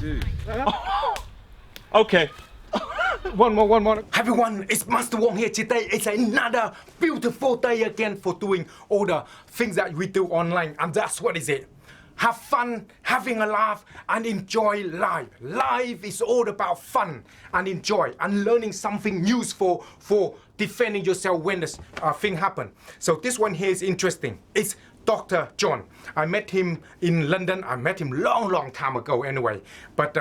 do. Okay. One more. Hi everyone, it's Master Wong here. Today it's another beautiful day again for doing all the things that we do online, and that's what is it. Have fun, having a laugh, and enjoy life. Life is all about fun and enjoy and learning something useful for defending yourself when this thing happen. So this one here is interesting. It's Dr. John. I met him in London. I met him long time ago anyway. But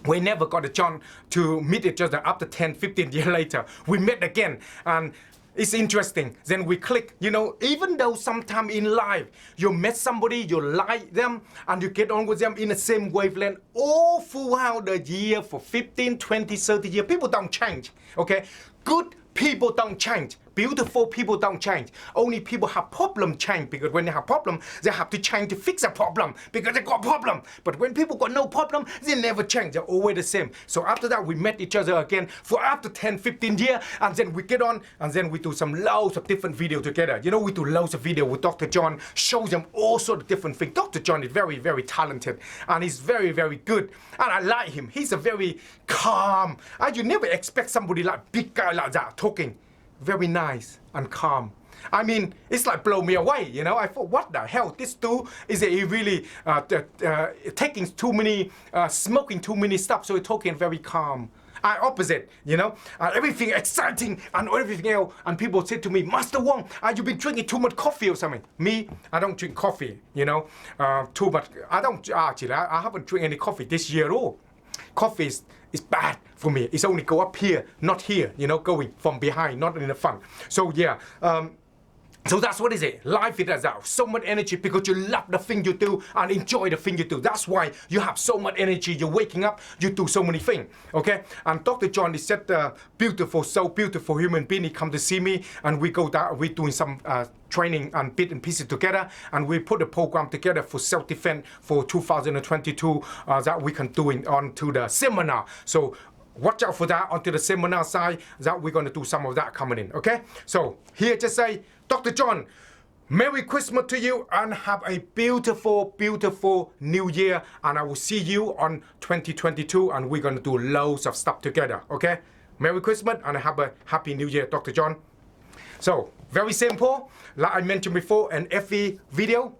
we never got a chance to meet each other after 10-15 years later. We met again, and it's interesting. Then we click. You know, even though sometime in life you met somebody, you like them, and you get on with them in the same wavelength all throughout the year for 15, 20, 30 years, people don't change, okay? Good people don't change. Beautiful people don't change. Only people have problem change, because when they have problem, they have to change to fix a problem because they got problem. But when people got no problem, they never change. They're always the same. So after that, we met each other again for after 10, 15 years, and then we get on, and then we do some loads of different videos together. You know, we do loads of videos with Dr. John, shows them all sorts of different things. Dr. John is very, very talented, and he's very, very good. And I like him. He's a very calm, and you never expect somebody like big guy like that talking. Very nice and calm. I mean, it's like blow me away, you know. I thought, what the hell? This dude is he really taking too many, smoking too many stuff, so he's talking very calm. I opposite, you know. Everything exciting and everything else. And people say to me, Master Wong, you been drinking too much coffee or something? Me, I don't drink coffee, you know. Too much. I don't actually. I haven't drank any coffee this year at all. Coffee is bad for me. It's only go up here, not here, you know, going from behind, not in the front. So yeah, so that's what is it. Life is that. So much energy because you love the thing you do and enjoy the thing you do. That's why you have so much energy. You're waking up, you do so many things. Okay? And Dr. John is such a beautiful, so beautiful human being. He come to see me, and we go down, we're doing some training and bit and pieces together, and we put a program together for self-defense for 2022 that we can do onto the seminar. So watch out for that onto the seminar side, that we're going to do some of that coming in, okay? So here just say, Dr. John, Merry Christmas to you, and have a beautiful, beautiful New Year, and I will see you on 2022, and we're going to do loads of stuff together, okay? Merry Christmas, and have a Happy New Year, Dr. John. So, very simple, like I mentioned before, in every video,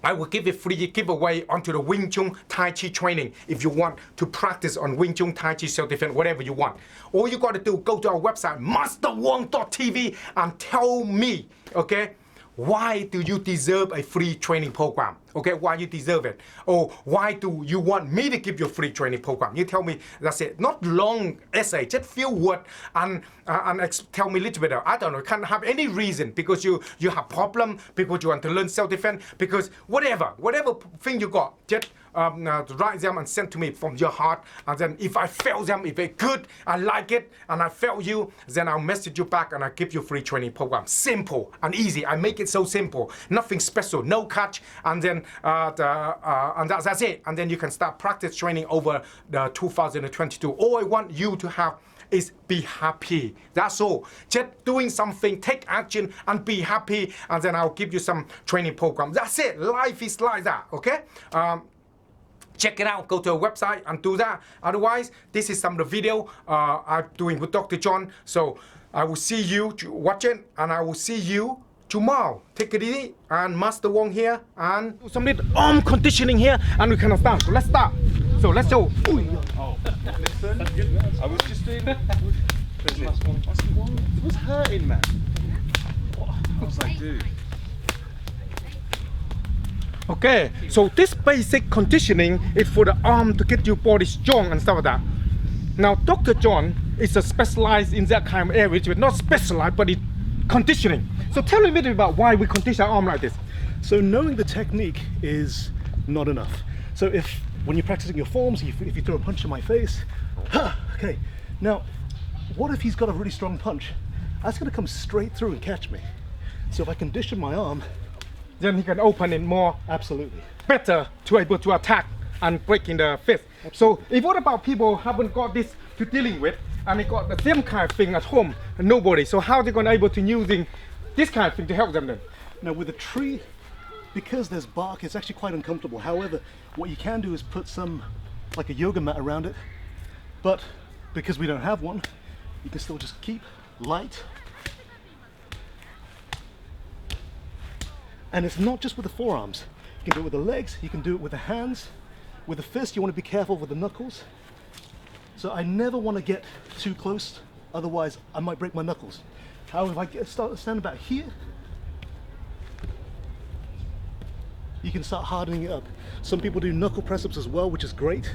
I will give a free giveaway onto the Wing Chun Tai Chi training if you want to practice on Wing Chun Tai Chi self-defense, whatever you want. All you got to do, go to our website, masterwong.tv, and tell me, okay, why do you deserve a free training program? Okay, why you deserve it? Or why do you want me to give you a free training program? You tell me, that's it. Not long essay, just few words and tell me a little bit. I don't know, can't have any reason because you have problem, because you want to learn self-defense, because whatever thing you got, just write them and send to me from your heart. And then if I fail them, if they're good, I like it, and I fail you, then I'll message you back and I'll give you a free training program. Simple and easy. I make it so simple. Nothing special, no catch, and then and that's it. And then you can start practice training over the 2022. All I want you to have is be happy. That's all. Just doing something, take action and be happy, and then I'll give you some training program. That's it. Life is like that, okay? Check it out, go to our website and do that. Otherwise, this is some of the video I'm doing with Dr. John. So I will see you watching, and I will see you tomorrow. Take it easy, and Master Wong here, and do some little arm conditioning here, and we can start. So let's start. So let's go. Oh, listen, I was just doing. It was hurting, man. I was like, dude. Okay, so this basic conditioning is for the arm to get your body strong and stuff like that. Now, Dr. John is a specialized in that kind of area, but not specialized, but it's conditioning. So tell me a bit about why we condition our arm like this. So knowing the technique is not enough. So if when you're practicing your forms, if you throw a punch in my face, okay. Now, what if he's got a really strong punch? That's going to come straight through and catch me. So if I condition my arm, then he can open it more. Absolutely. Better to able to attack and break in the fist. So if what about people haven't got this to dealing with, and they got the same kind of thing at home, and nobody, so how are they going to able to using this kind of thing to help them then? Now with a tree because there's bark, it's actually quite uncomfortable. However, what you can do is put some, like a yoga mat around it. But because we don't have one, you can still just keep light. And it's not just with the forearms. You can do it with the legs, you can do it with the hands. With the fist, you want to be careful with the knuckles. So I never want to get too close, otherwise I might break my knuckles. However, if I start to stand about here, you can start hardening it up. Some people do knuckle press-ups as well, which is great,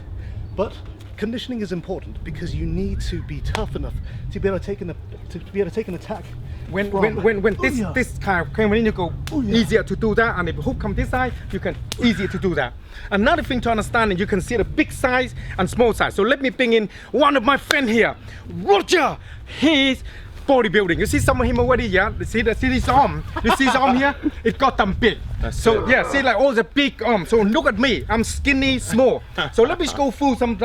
but conditioning is important because you need to be tough enough to be able to take an attack. When this kind of coming in, you go easier to do that, and if the hook come this side, you can easier to do that. Another thing to understand is you can see the big size and small size. So let me bring in one of my friend here, Roger. He's bodybuilding. You see some of him already, yeah? See his arm? You see his arm here? It got them big. So yeah, see like all the big arms. So look at me, I'm skinny, small. So let me go through some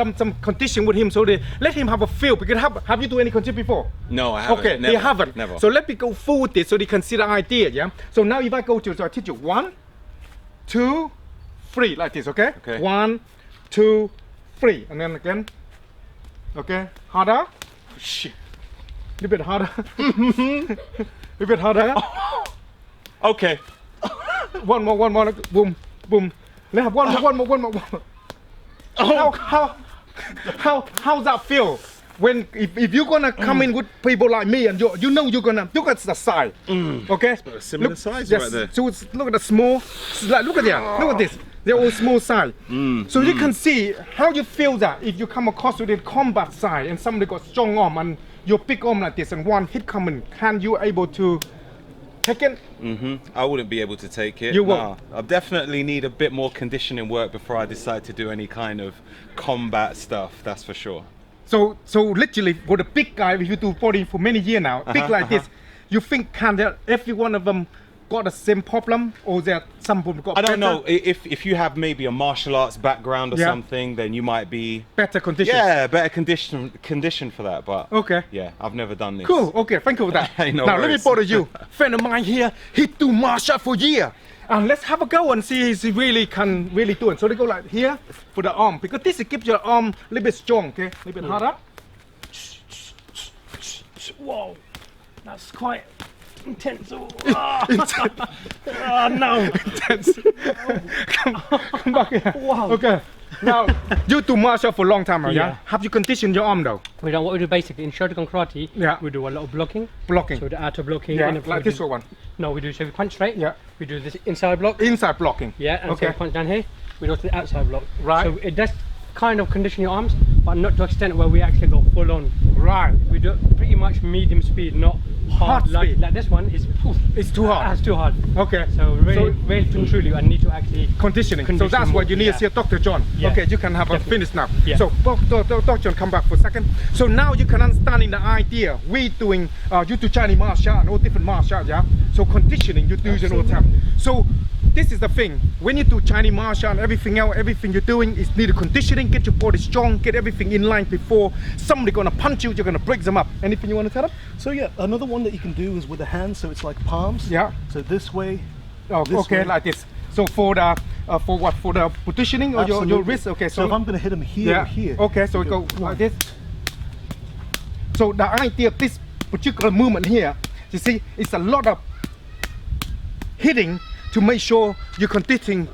condition with him so they let him have a feel. Because have you done any condition before? No, I haven't. Okay, never, they haven't. Never. So let me go through with this so they can see the idea, yeah? So now if I go to, so I teach you 1, 2, 3, like this, okay? Okay. 1, 2, 3, and then again. Okay, harder. Shit. A little bit harder. A little bit harder. Okay. One more. Boom, boom. Let's have one more. How's that feel? When if you're gonna come in with people like me and you know you're gonna look at the side, okay? A similar size right there. So look at the small. Like look at there. Look at this. They're all small size. So you can see how you feel that if you come across with the combat side and somebody got strong arm and your big arm like this and one hit coming, can you able to take it? I wouldn't be able to take it. You won't? Nah, I definitely need a bit more conditioning work before I decide to do any kind of combat stuff, that's for sure. So literally for the big guy, if you do body for many years now, big like this, you think can there every one of them got the same problem, or there some people got I don't better? know, if you have maybe a martial arts background or something, then you might be better condition. Yeah, better condition for that, but okay. Yeah, I've never done this. Cool, okay, thank you for that. Hey, no now worries. let me bother you. Friend of mine here, he do martial art for years. And let's have a go and see if he really can do it. So they go like here for the arm, because this gives your arm a little bit strong, okay? A little bit harder. Whoa, that's quite intense. Oh, no. Intense. come back here. Wow. Okay. Now, you do martial art for a long time, right? Yeah. Have you conditioned your arm though? What we do basically in Shotokan karate, we do a lot of blocking. Blocking. So the outer blocking. Yeah, inner like this one. No, we do, so we punch straight. Yeah. We do this inside block. Inside blocking. Yeah, and okay. so we punch down here. We do the outside block. Right. So it does kind of condition your arms, but not to the extent where we actually go full on. Right. We do pretty much medium speed, not hard speed. like this one is. It's too hard. It's too hard. Okay. So really and truly, I need to actually conditioning. So that's what you need to see Dr. John. Yeah. Okay, you can have Definitely. a finish now. Yeah. So Dr. John, come back for a second. So now you can understand in the idea we doing you do Chinese martial art and all different martial art, yeah. So conditioning you do it all the time. So this is the thing. When you do Chinese martial art and everything else, everything you're doing is need conditioning, get your body strong, get everything in line before somebody gonna punch you, you're gonna break them up. Anything you want to tell them? So yeah, another one that you can do is with the hands, so it's like palms. Yeah. So this way. Oh, this okay, way. like this. So for the for what? For the positioning or your Absolutely. wrist? Okay. So if I'm gonna hit him here or here. Okay, so go like this. So the idea of this particular movement here, you see, it's a lot of hitting to make sure you're conditioning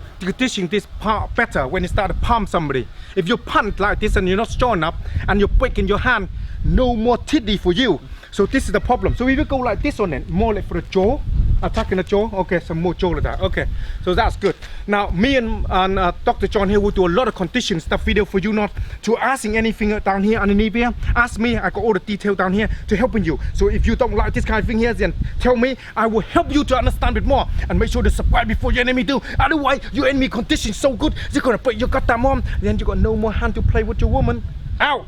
this part better when you start to palm somebody. If you punch like this and you're not strong enough and you're breaking your hand, no more tiddy for you. So this is the problem. So if you go like this on it, more like for the jaw, attacking the jaw. Okay, some more jaw like that. Okay, so that's good. Now me and Dr. John here will do a lot of condition stuff video for you, not to asking anything down here underneath here. Ask me, I got all the detail down here to helping you. So if you don't like this kind of thing here, then tell me, I will help you to understand it more and make sure to subscribe before your enemy do. Otherwise, your enemy condition so good, you're gonna break your goddamn arm, then you got no more hand to play with your woman. Out.